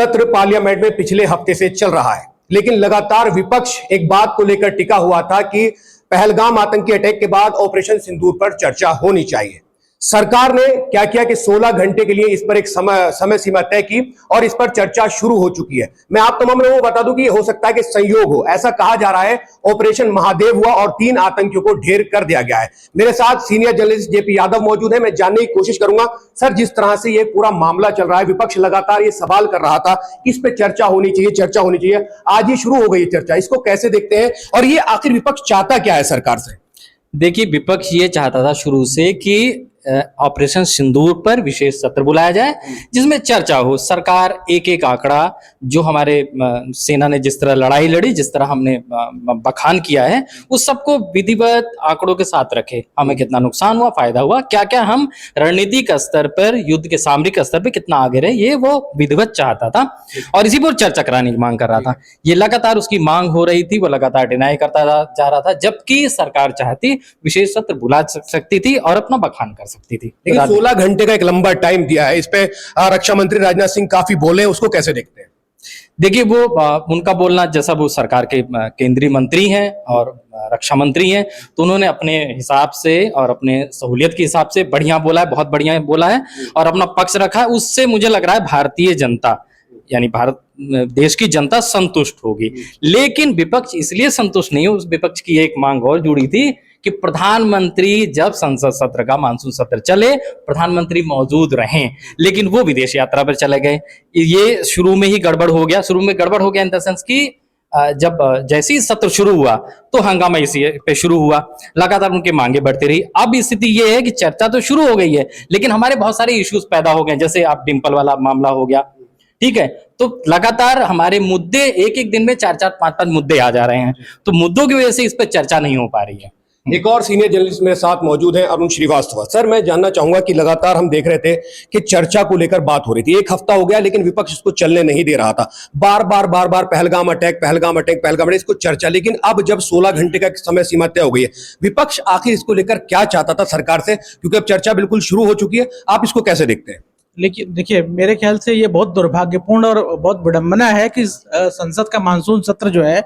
सत्र पार्लियामेंट में पिछले हफ्ते से चल रहा है, लेकिन लगातार विपक्ष एक बात को लेकर टिका हुआ था कि पहलगाम आतंकी अटैक के बाद ऑपरेशन सिंदूर पर चर्चा होनी चाहिए। सरकार ने क्या किया कि 16 घंटे के लिए इस पर एक समय सीमा तय की और इस पर चर्चा शुरू हो चुकी है। मैं आप तमाम लोगों को बता दूं कि हो सकता है कि संयोग हो, ऐसा कहा जा रहा है ऑपरेशन महादेव हुआ और 3 आतंकियों को ढेर कर दिया गया है। मेरे साथ सीनियर जर्नलिस्ट जेपी यादव मौजूद है। मैं जानने की कोशिश करूंगा सर, जिस तरह से ये पूरा मामला चल रहा है, विपक्ष लगातार ये सवाल कर रहा था कि इस पर चर्चा होनी चाहिए, चर्चा होनी चाहिए, आज ये शुरू हो गई चर्चा, इसको कैसे देखते हैं और ये आखिर विपक्ष चाहता क्या है सरकार से? देखिए, विपक्ष ये चाहता था शुरू से कि ऑपरेशन सिंदूर पर विशेष सत्र बुलाया जाए जिसमें चर्चा हो। सरकार एक एक आंकड़ा जो हमारे सेना ने जिस तरह लड़ाई लड़ी, जिस तरह हमने बखान किया है, उस सबको विधिवत आंकड़ों के साथ रखे। हमें कितना नुकसान हुआ, फायदा हुआ, क्या क्या हम रणनीतिक स्तर पर, युद्ध के सामरिक स्तर पर कितना आगे रहे, ये वो विधिवत चाहता था और इसी पर चर्चा कराने की मांग कर रहा था। ये लगातार उसकी मांग हो रही थी, वो लगातार डिनाई करता जा रहा था, जबकि सरकार चाहती विशेष सत्र बुला सकती थी और अपना बखान कर सकती थी। लेकिन 16 घंटे का एक लंबा टाइम दिया है, इस पे रक्षा मंत्री राजनाथ सिंह काफी बोले, उसको कैसे देखते हैं? देखिए, वो उनका बोलना, जैसा वो सरकार के केंद्रीय मंत्री हैं और रक्षा मंत्री हैं, तो उन्होंने अपने हिसाब से और अपने सहूलियत के हिसाब से बढ़िया बोला है, बहुत बढ़िया बोला है और अपना पक्ष रखा है। उससे मुझे लग रहा है भारतीय जनता, यानी भारत देश की जनता संतुष्ट होगी। लेकिन विपक्ष इसलिए संतुष्ट नहीं हो, उस विपक्ष की एक मांग और जुड़ी थी कि प्रधानमंत्री जब संसद सत्र का मानसून सत्र चले, प्रधानमंत्री मौजूद रहें, लेकिन वो विदेश यात्रा पर चले गए। ये शुरू में ही गड़बड़ हो गया। शुरू में गड़बड़ हो गया इन द सेंस कि जब जैसे ही सत्र शुरू हुआ तो हंगामा इसी पे शुरू हुआ, लगातार उनकी मांगे बढ़ती रही। अब स्थिति ये है कि चर्चा तो शुरू हो गई है, लेकिन हमारे बहुत सारे इश्यूज पैदा हो गए, जैसे आप डिम्पल वाला मामला हो गया, ठीक है, तो लगातार हमारे मुद्दे एक एक दिन में 4-4, 5-5 मुद्दे आ जा रहे हैं, तो मुद्दों की वजह से इस पर चर्चा नहीं हो पा रही है। एक और सीनियर जर्नलिस्ट मेरे साथ मौजूद हैं, अरुण श्रीवास्तव। सर, मैं जानना चाहूंगा कि लगातार हम देख रहे थे कि चर्चा को लेकर बात हो रही थी, एक हफ्ता हो गया लेकिन विपक्ष इसको चलने नहीं दे रहा था। बार बार पहलगाम अटैक इसको चर्चा, लेकिन अब जब 16 घंटे का समय सीमा तय हो गई है, विपक्ष आखिर इसको लेकर क्या चाहता था सरकार से? क्योंकि अब चर्चा बिल्कुल शुरू हो चुकी है, आप इसको कैसे देखते हैं? लेकिन देखिए, मेरे ख्याल से ये बहुत दुर्भाग्यपूर्ण और बहुत विडंबना है कि संसद का मानसून सत्र जो है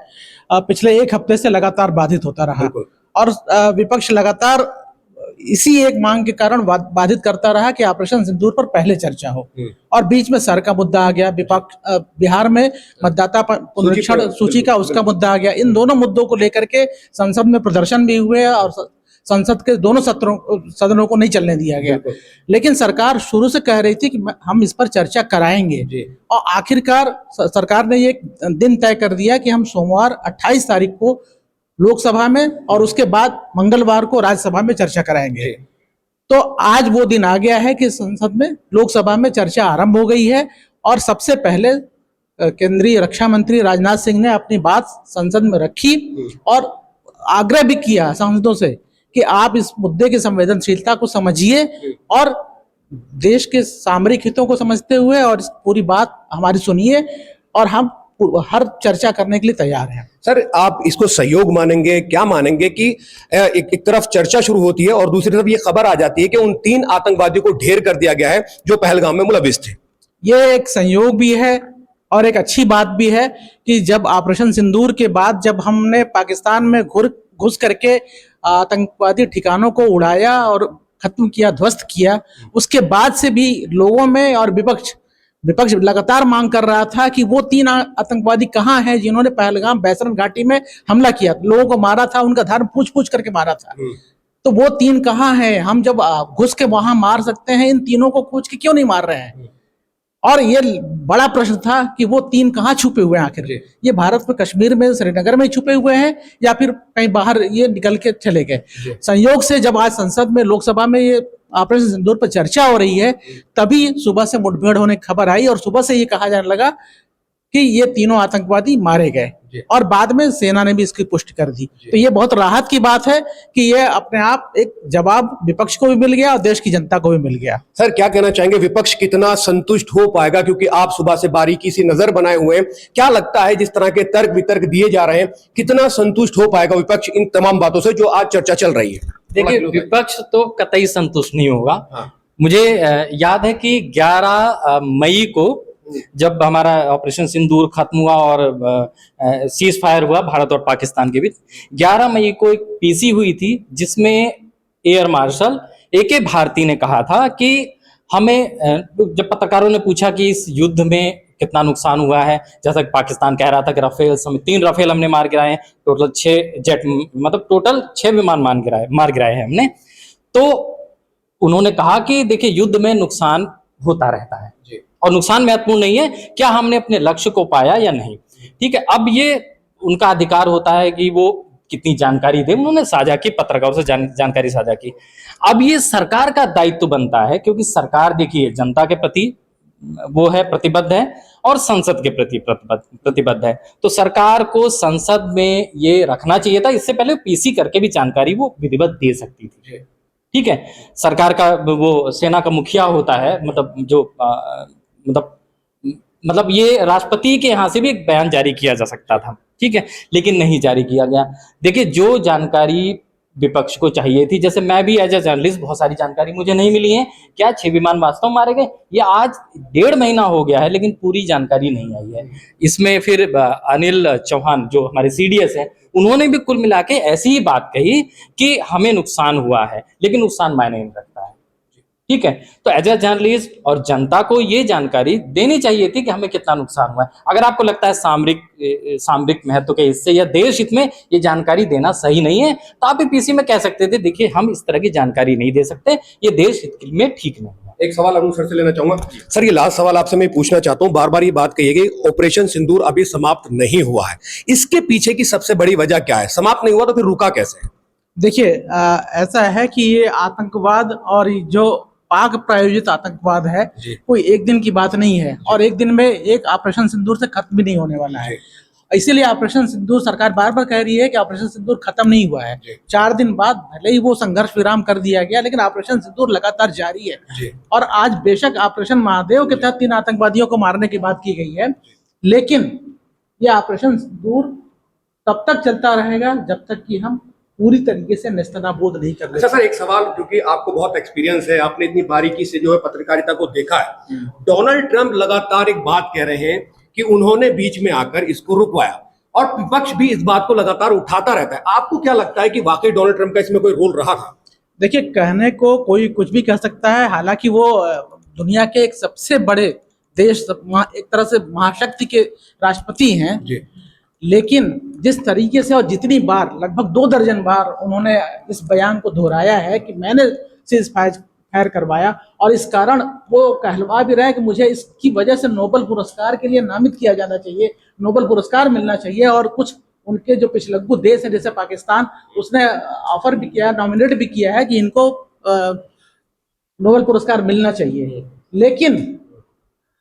पिछले एक हफ्ते से लगातार बाधित होता रहा और विपक्ष लगातार इसी एक मांग के कारण बाधित करता रहा कि ऑपरेशन सिंदूर पर पहले चर्चा हो। और बीच में सर का मुद्दा आ गया, विपक्ष बिहार में मतदाता पुनरीक्षण सूची का उसका मुद्दा आ गया। इन दोनों मुद्दों को लेकर के संसद में प्रदर्शन भी हुए और संसद के दोनों सदनों को नहीं चलने दिया गया। लेकिन सरकार शुरू से कह रही थी कि हम इस पर चर्चा कराएंगे और आखिरकार सरकार ने ये दिन तय कर दिया कि हम सोमवार 28 तारीख को लोकसभा में और उसके बाद मंगलवार को राज्यसभा में चर्चा कराएंगे। तो आज वो दिन आ गया है कि संसद में, लोकसभा में चर्चा आरंभ हो गई है और सबसे पहले केंद्रीय रक्षा मंत्री राजनाथ सिंह ने अपनी बात संसद में रखी और आग्रह भी किया सांसदों से कि आप इस मुद्दे की संवेदनशीलता को समझिए और देश के सामरिक हितों को समझते हुए और इस पूरी बात हमारी सुनिए और हम हर चर्चा करने के लिए तैयार हैं। सर, आप इसको सहयोग मानेंगे, क्या मानेंगे कि एक तरफ चर्चा शुरू होती है और दूसरी तरफ ये खबर आ जाती है कि उन 3 आतंकवादियों को ढेर कर दिया गया है जो पहलगाम में मुलविस थे? ये एक संयोग भी है और एक अच्छी बात भी है कि जब ऑपरेशन सिंदूर के बाद जब हमने पाकिस्तान में घुस करके आतंकवादी ठिकानों को उड़ाया और खत्म किया, ध्वस्त किया, उसके बाद से भी लोगों में और विपक्ष लगातार मांग कर रहा था कि वो 3 आतंकवादी कहाँ हैं जिन्होंने पहलगाम बैसरन घाटी में हमला किया, लोगों को मारा था, उनका धर्म पूछ करके मारा था। तो वो 3 कहाँ हैं? हम जब घुस के वहां मार सकते हैं, इन तीनों को खोज के क्यों नहीं मार रहे हैं? और ये बड़ा प्रश्न था कि वो 3 कहाँ छुपे हुए हैं आखिर? ये भारत में कश्मीर में, श्रीनगर में छुपे हुए हैं या फिर कहीं बाहर ये निकल के चले गए? संयोग से जब आज संसद में, लोकसभा में ये ऑपरेशन सिंदूर पर चर्चा हो रही है, तभी सुबह से मुठभेड़ होने की खबर आई और सुबह से ये कहा जाने लगा कि ये तीनों आतंकवादी मारे गए और बाद में सेना ने भी इसकी पुष्टि कर दी। तो ये बहुत राहत की बात है कि ये अपने आप एक जवाब विपक्ष को भी मिल गया और देश की जनता को भी मिल गया। सर, क्या कहना चाहेंगे, विपक्ष कितना संतुष्ट हो पाएगा? क्योंकि आप सुबह से बारीकी से नजर बनाए हुए हैं, क्या लगता है जिस तरह के तर्क वितर्क दिए जा रहे हैं, कितना संतुष्ट हो पाएगा विपक्ष इन तमाम बातों से जो आज चर्चा चल रही है? देखिए, विपक्ष तो कतई संतुष्ट नहीं होगा। मुझे याद है कि 11 मई को जब हमारा ऑपरेशन सिंदूर खत्म हुआ और सीज फायर हुआ भारत और पाकिस्तान के बीच, 11 मई को एक पीसी हुई थी जिसमें एयर मार्शल AK भारती ने कहा था कि हमें जब पत्रकारों ने पूछा कि इस युद्ध में कितना नुकसान हुआ है, जैसा कि पाकिस्तान कह रहा था कि राफेल समेत 3 राफेल हमने मार गिराए हैं, टोटल 6 जेट, मतलब टोटल 6 विमान मार गिराए हैं हमने, तो उन्होंने कहा कि देखिए युद्ध में नुकसान होता रहता है और नुकसान महत्वपूर्ण नहीं है, क्या हमने अपने लक्ष्य को पाया या नहीं। ठीक है, अब ये उनका अधिकार होता है कि वो कितनी जानकारी दे, उन्होंने साझा की, पत्रकारों से जानकारी साझा की। अब ये सरकार का दायित्व बनता है, क्योंकि सरकार देखिए जनता के प्रति वो है प्रतिबद्ध है और संसद के प्रति प्रतिबद्ध है, तो सरकार को संसद में ये रखना चाहिए था। इससे पहले पीसी करके भी जानकारी वो विधिवत दे सकती थी। ठीक है, सरकार का वो सेना का मुखिया होता है, मतलब जो मतलब ये राष्ट्रपति के यहाँ से भी एक बयान जारी किया जा सकता था, ठीक है, लेकिन नहीं जारी किया गया। देखिए जो जानकारी विपक्ष को चाहिए थी, जैसे मैं भी एज ए जर्नलिस्ट बहुत सारी जानकारी मुझे नहीं मिली है, क्या 6 विमान वास्तव मारे गए, ये आज 1.5 महीना हो गया है लेकिन पूरी जानकारी नहीं आई है। इसमें फिर अनिल चौहान जो हमारे CDS हैं, उन्होंने भी कुल मिला के ऐसी ही बात कही कि हमें नुकसान हुआ है, लेकिन नुकसान मायने नहीं रखता है। ठीक है, तो एज ए जर्नलिस्ट और जनता को ये जानकारी देनी चाहिए थी कि हमें कितना नुकसान हुआ है। अगर आपको लगता है सामरिक महत्व के हिस्से या देश हित में ये जानकारी देना सही नहीं है, तो आप भी पीसी में कह सकते थे देखिए हम इस तरह की जानकारी नहीं दे सकते, ये देश हित में ठीक नहीं है। एक सवाल अरुण सर से लेना चाहूंगा। सर ये लास्ट सवाल आपसे मैं पूछना चाहता हूं, बार बार ये बात कही गई ऑपरेशन सिंदूर अभी समाप्त नहीं हुआ है, इसके पीछे की सबसे बड़ी वजह क्या है? समाप्त नहीं हुआ तो फिर रुका कैसे? देखिए ऐसा है कि ये आतंकवाद और जो पाक प्रायोजित आतंकवाद है, कोई एक दिन की बात नहीं है और एक दिन में एक ऑपरेशन सिंदूर से खत्म भी नहीं होने वाला है। इसीलिए ऑपरेशन सिंदूर सरकार बार बार कह रही है कि ऑपरेशन सिंदूर खत्म नहीं हुआ है। 4 दिन बाद भले ही वो संघर्ष विराम कर दिया गया, लेकिन ऑपरेशन सिंदूर लगातार जारी है। और आज बेशक ऑपरेशन महादेव के तहत 3 आतंकवादियों को मारने की बात की गई है, लेकिन ये ऑपरेशन सिंदूर तब तक चलता रहेगा जब तक कि हम पूरी तरीके से नेस्तनाबूद नहीं कर अच्छा सर, एक सवाल, क्योंकि आपको बहुत एक्सपीरियंस है, आपने इतनी बारीकी से जो है पत्रकारिता को देखा है, डोनाल्ड ट्रंप लगातार एक बात कह रहे हैं कि उन्होंने बीच में आकर इसको रुकवाया और विपक्ष भी इस बात को लगातार उठाता रहता है। आपको क्या लगता है कि वाकई डोनाल्ड ट्रंप का इसमें कोई रोल रहा था? देखिए, कहने को कोई कुछ भी कह सकता है, हालांकि वो दुनिया के एक सबसे बड़े देश, एक तरह से महाशक्ति के राष्ट्रपति हैं, लेकिन जिस तरीके से और जितनी बार, लगभग 2 दर्जन बार उन्होंने इस बयान को दोहराया है कि मैंने सीज फायर करवाया, और इस कारण वो कहलवा भी रहा है कि मुझे इसकी वजह से नोबेल पुरस्कार के लिए नामित किया जाना चाहिए, नोबेल पुरस्कार मिलना चाहिए। और कुछ उनके जो पिछलग्गू देश है जैसे पाकिस्तान, उसने ऑफर भी किया, नॉमिनेट भी किया है कि इनको नोबेल पुरस्कार मिलना चाहिए। लेकिन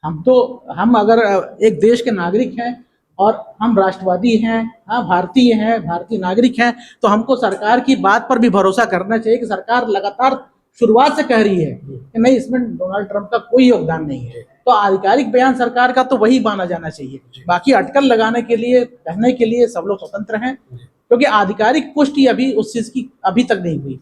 हम अगर एक देश के नागरिक हैं और हम राष्ट्रवादी हैं, हाँ भारतीय हैं, भारतीय नागरिक हैं, तो हमको सरकार की बात पर भी भरोसा करना चाहिए कि सरकार लगातार शुरुआत से कह रही है कि नहीं, इसमें डोनाल्ड ट्रंप का कोई योगदान नहीं है, तो आधिकारिक बयान सरकार का तो वही माना जाना चाहिए। बाकी अटकल लगाने के लिए, कहने के लिए सब लोग स्वतंत्र हैं, क्योंकि आधिकारिक पुष्टि अभी उस चीज की अभी तक नहीं हुई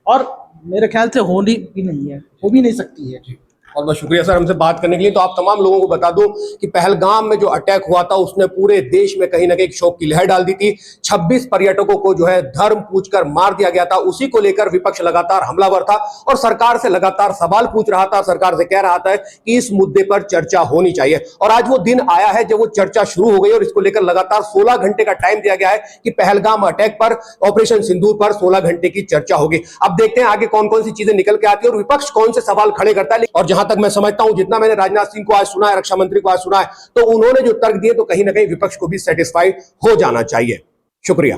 और मेरे ख्याल से होनी भी नहीं है, हो भी नहीं सकती है। बहुत बहुत शुक्रिया सर हमसे बात करने के लिए। तो आप तमाम लोगों को बता दूं कि पहलगाम में जो अटैक हुआ था उसने पूरे देश में कहीं ना कहीं शोक की लहर डाल दी थी। 26 पर्यटकों को जो है धर्म पूछकर मार दिया गया था, उसी को लेकर विपक्ष लगातार हमलावर था और सरकार से लगातार सवाल पूछ रहा था, सरकार से कह रहा था कि इस मुद्दे पर चर्चा होनी चाहिए। और आज वो दिन आया है जब वो चर्चा शुरू हो गई और इसको लेकर लगातार 16 घंटे का टाइम दिया गया है कि पहलगाम अटैक पर, ऑपरेशन सिंदूर पर 16 घंटे की चर्चा होगी। अब देखते हैं आगे कौन कौन सी चीजें निकल के आती है और विपक्ष कौन से सवाल खड़े करता है। और जहां तक मैं समझता हूं, जितना मैंने राजनाथ सिंह को आज सुना है, रक्षा मंत्री को आज सुना है, तो उन्होंने जो तर्क दिए तो कहीं ना कहीं विपक्ष को भी सेटिस्फाई हो जाना चाहिए। शुक्रिया।